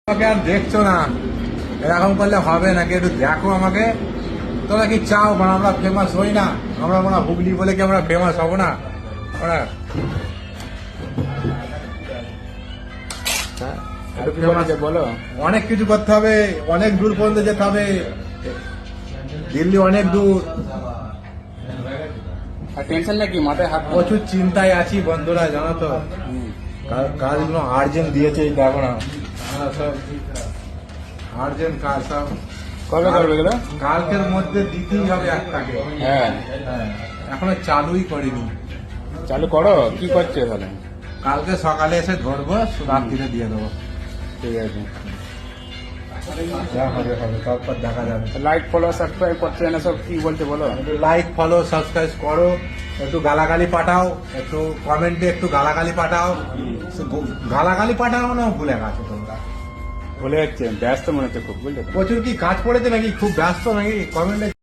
আমাকে আর দেখছো না, এরকম করলে হবে নাকি? একটু দেখো আমাকে। তোমরা কি চাও মানে আমরা ফেমাস হই না? আমরা মনে হুগলি বলে কি আমরা ফেমাস হব না? আমরা একটু famous বলো। অনেক কিছু করতে হবে, অনেক দূর পর্যন্ত যেতে হবে। দিল্লি অনেক দূর। আর টেনশন নাকি মাথায় হাত প্রচুর চিন্তায় আছি বন্ধুরা, জানো তো। কাজগুলো আর্জেন্ট দিয়েছে, এই দেখো না সব আর্জেন্ট কাজ সব। কবে করবে এগুলো? কালকের মধ্যে দিতেই হবে একটাকে। হ্যাঁ, হ্যাঁ, এখনো চালুই করিনি। চালু করো। কি করছে তাহলে? কালকে সকালে এসে ধরবো, রাত্রিরে দিয়ে দেবো। ঠিক আছে, যা হবে হবে, তারপর দেখা যাবে। লাইক ফলো সাবস্ক্রাইব করছে না সব, কি বলছে বলো। একটু লাইক ফলো সাবস্ক্রাইব করো, একটু গালাগালি পাঠাও, একটু কমেন্টে একটু গালাগালি পাঠাও। গালাগালি পাঠাও না ভুলে গেছো তোমরা? ভুলে যাচ্ছে, ব্যস্ত মনে হচ্ছে খুব, বুঝলে তো? প্রচুর কি কাজ পড়েছে নাকি? খুব ব্যস্ত নাকি? কমেন্টে